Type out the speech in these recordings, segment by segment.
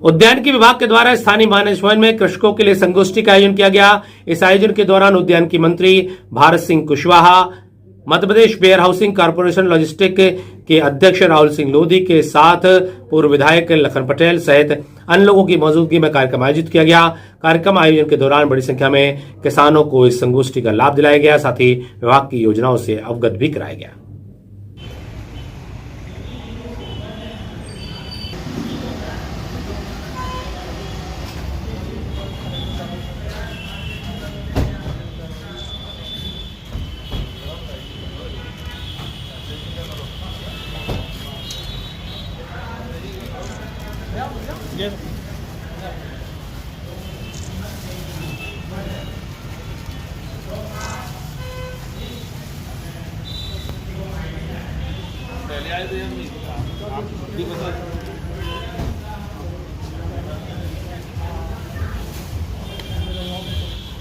उद्यानिकी विभाग के द्वारा स्थानीय मानसवन में कृषकों के लिए संगोष्ठी का आयोजन किया गया। इस आयोजन के दौरान उद्यानिकी मंत्री Bharat Singh Kushwaha, Madhya Pradesh where housing corporation logistic के अध्यक्ष राहुल सिंह लोधी के साथ पूर्व विधायक लखन पटेल सहित अन्य लोगों की मौजूदगी में कार्यक्रम आयोजित किया गया। कार्यक्रम आयोजन के दौरान बड़ी संख्या में किसानों को इस संगोष्ठी का लाभ दिलाया गया, साथ ही विभाग की योजनाओं से अवगत भी कराया गया।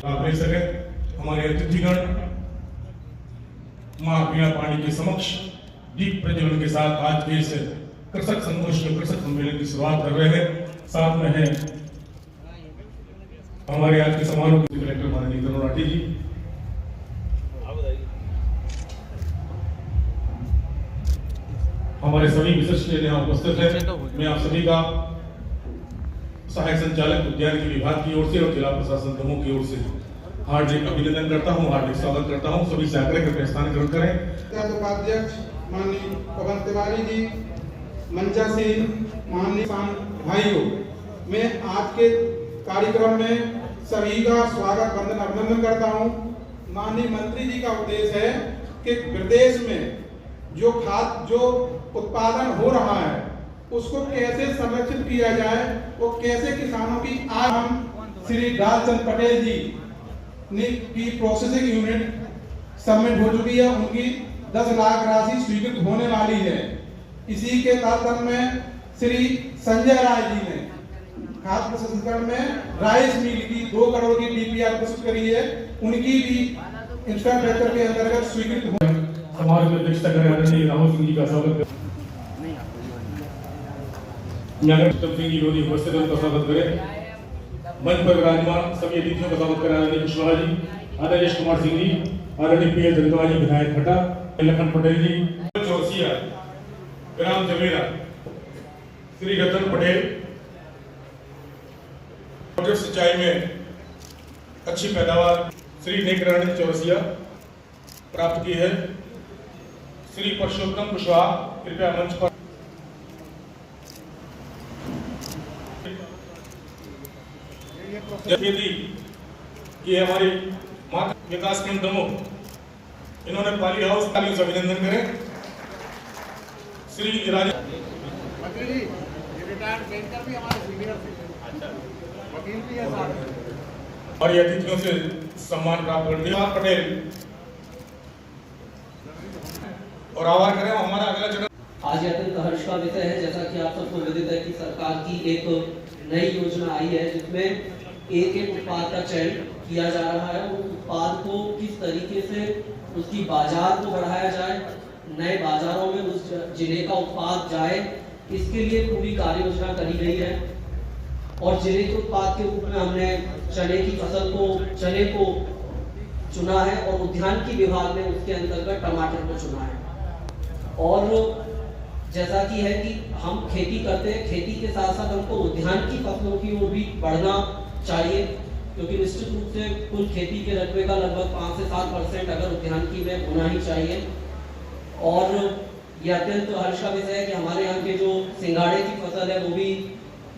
आप देख सके हमारे अतिथिगण मां बीणा पाणी के समक्ष दीप प्रज्वलन के साथ आज के इस कृषक संगोष्ठी में कृषक सम्मेलन की शुरुआत कर रहे हैं। साथ में है हमारे आज के समारोह के कलेक्टर माननीय तरुण राठी जी, हमारे सभी विशिष्ट यहाँ उपस्थित हैं। मैं आप सभी का सहायक संचालक उद्यानिकी विभाग की ओर से और जिला प्रशासन दमोह की ओर से हार्दिक अभिनंदन करता हूँ, हार्दिक स्वागत करता हूँ। सभी से आग्रह करके स्थान ग्रहण करें। उपाध्यक्ष माननीय पवन तिवारी जी, मंचा सिंह, माननीय भाइयों, मैं आज के कार्यक्रम में सभी का स्वागत वंदन अभिनंदन करता हूँ। माननीय मंत्री जी का उद्देश्य है कि प्रदेश में जो उत्पादन हो रहा है उसको कैसे संरक्षित किया जाए और कैसे किसानों की। आज हम श्री राजचंद्र पटेल जी ने की प्रोसेसिंग यूनिट सबमिट हो चुकी है, उनकी 10 लाख राशि स्वीकृत होने वाली है। इसी के तहत में श्री संजय राय जी ने खाद्य प्रसंस्करण में राइस मिल की 2 करोड़ की डीपीआर प्रस्तुत करी है, उनकी भी इंफ्रास्ट्रक्चर के अंतर्गत स्वीकृत हो। समारोह में अध्यक्षता कर रहे राहुल सिंह जी का स्वागत सिंह जी लोधी उपस्थित उनका स्वागत करें। मंच पर विराजमान सभी अतिथियों का स्वागत करें। आदरणीय कुशवाहा जी, आदरणीय कुमार सिंह जी, आदरणीय पी दंतवा जी, विधायक खटा, लखन पटेल जी, चौरसिया, ग्राम जमेरा, श्री रतन पटेल, मोटर सिंचाई में अच्छी पैदावार श्री नेकरानी चौरसिया प्राप्त की है। श्री परशुराम कुशवाहा कृपया मंच पर। खेती की हमारी माता विकास खंड दमोह, इन्होंने पाली हाउस का अभिनंदन करें। श्री राजा और अतिथियों से सम्मान प्राप्त करते हैं पटेल और आभार करें। हमारा अगला चरण आज अत्यंत हर्ष का विषय है, जैसा कि आप सबको विदित है कि सरकार की एक नई योजना आई है जिसमें एक उत्पाद का चयन किया जा रहा है। उस उत्पाद को किस तरीके से उसकी बाजार को बढ़ाया जाए, नए बाजारों में उस जिले का उत्पाद जाए, इसके लिए पूरी कार्य योजना करी गई है। और जिले के उत्पाद के रूप में हमने चने की फसल को, चने को चुना है और उद्यानिकी विभाग ने उसके अंतर्गत टमाटर को चुना है। और जैसा कि है कि हम खेती करते हैं, खेती के साथ साथ हमको उद्यानिकी फसलों की ओर भी बढ़ना चाहिए, क्योंकि निश्चित रूप से कुल खेती के रकबे का लगभग 5 से 7% अगर उद्यानिकी में होना ही चाहिए। और यह अत्यंत हर्ष का विषय है कि हमारे यहाँ के जो सिंघाड़े की फसल है वो भी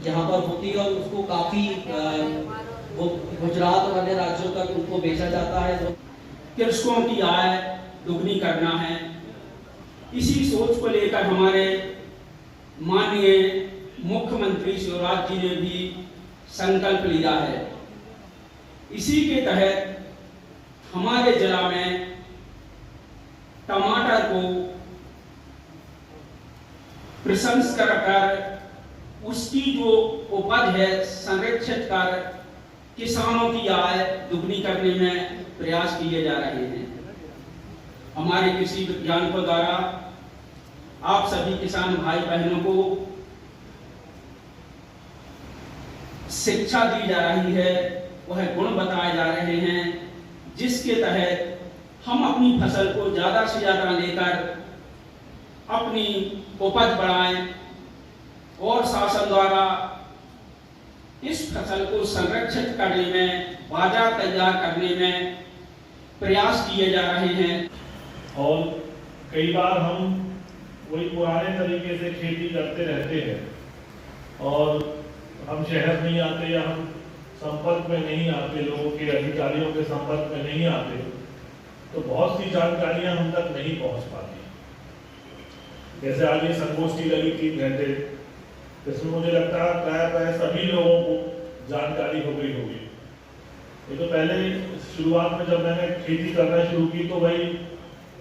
यहाँ पर होती है और उसको काफ़ी गुजरात और अन्य राज्यों तक उनको बेचा जाता है। कृषकों की आय दुगनी करना है, इसी सोच को लेकर हमारे माननीय मुख्यमंत्री शिवराज जी ने भी संकल्प लिया है। इसी के तहत हमारे जिला में टमाटर को प्रसंस्करण कर उसकी जो उपज है संरक्षित कर किसानों की आय दुगनी करने में प्रयास किए जा रहे हैं। हमारे कृषि वैज्ञानिकों द्वारा आप सभी किसान भाई बहनों को शिक्षा दी जा रही है, वह गुण बताए जा रहे हैं, जिसके तहत हम अपनी फसल को ज़्यादा से ज़्यादा लेकर अपनी उपज बढ़ाएं और शासन द्वारा इस फसल को संरक्षित करने में, बाजार तैयार करने में प्रयास किए जा रहे हैं। और कई बार हम वही पुराने तरीके से खेती करते रहते हैं और हम शहर नहीं आते या हम संपर्क में नहीं आते, लोगों के अधिकारियों के संपर्क में नहीं आते, तो बहुत सी जानकारियां हम तक नहीं पहुंच पाती। जैसे आज ये संगोष्ठी लगी 3 घंटे, इसमें मुझे लगता है प्राय सभी लोगों को जानकारी हो गई होगी। ये तो पहले शुरुआत में जब मैंने खेती करना शुरू की तो भाई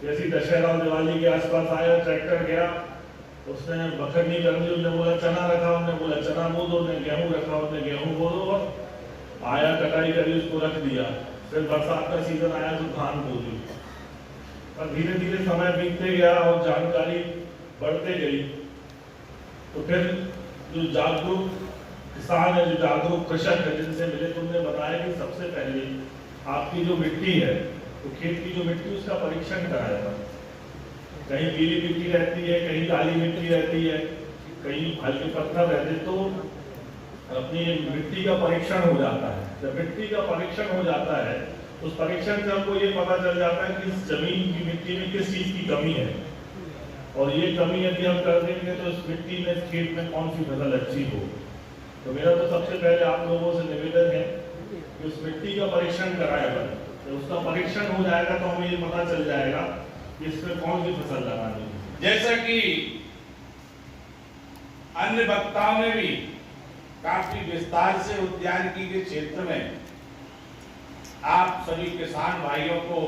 जैसे दशहरा और दिवाली के आसपास आया, ट्रैक्टर गया, उसने बखरनी कर दी, उसने बोला चना रखा, उसने बोला चना बो दो, उसने गेहूं रखा, उसने गेहूं बो दो, और आया कटाई करी, उसको रख दिया। फिर बरसात का सीजन आया तो धान बो दी। और धीरे धीरे समय बीतते गया और जानकारी बढ़ते गई, तो फिर जो जागरूक किसान है, जो जागरूक कृषक है, जिनसे मिले, तुमने बताया कि सबसे पहले आपकी जो मिट्टी है, तो खेत की जो मिट्टी, उसका परीक्षण कराया था। कहीं पीली मिट्टी रहती है, कहीं काली मिट्टी रहती है, कहीं हल्के पत्थर रहते, तो अपनी मिट्टी का परीक्षण हो जाता है। जब मिट्टी का परीक्षण हो जाता है, तो उस परीक्षण से हमको ये पता चल जाता है कि इस जमीन की मिट्टी में किस चीज की कमी है, और ये कमी यदि हम कर देंगे तो इस मिट्टी में, खेत में कौन सी फसल अच्छी हो। तो मेरा तो सबसे पहले आप लोगों से निवेदन है कि उस मिट्टी का परीक्षण कराएगा। तो उसका परीक्षण हो जाएगा तो हमें ये पता चल जाएगा कि इसमें कौन सी फसल लगानी है। जैसा कि अन्य वक्ताओं ने भी काफी विस्तार से उद्यानिकी के क्षेत्र में आप सभी किसान भाइयों को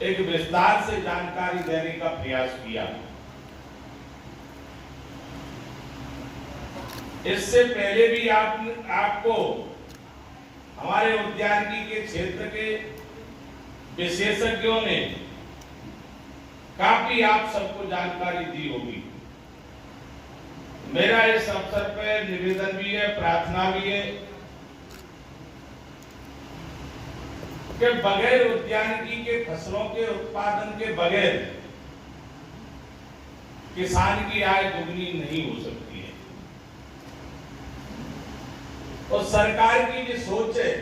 एक विस्तार से जानकारी देने का प्रयास किया। इससे पहले भी आपको हमारे उद्यानिकी के क्षेत्र के विशेषज्ञों ने काफी आप सबको जानकारी दी होगी। मेरा इस अवसर पर निवेदन भी है, प्रार्थना भी है कि बगैर उद्यानिकी के फसलों के उत्पादन के बगैर किसान की आय दुगनी नहीं हो सकती है। और सरकार की जो सोच है,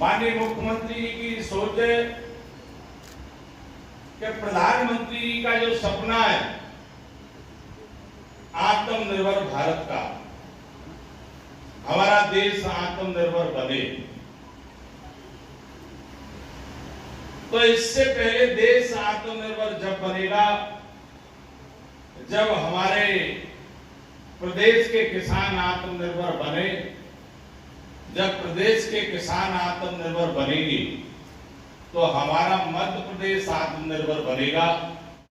माननीय मुख्यमंत्री जी की सोच है कि प्रधानमंत्री जी का जो सपना है आत्मनिर्भर भारत का, हमारा देश आत्मनिर्भर बने, तो इससे पहले देश आत्मनिर्भर जब बनेगा जब हमारे प्रदेश के किसान आत्मनिर्भर बने। जब प्रदेश के किसान आत्मनिर्भर बनेंगे तो हमारा मध्य प्रदेश आत्मनिर्भर बनेगा।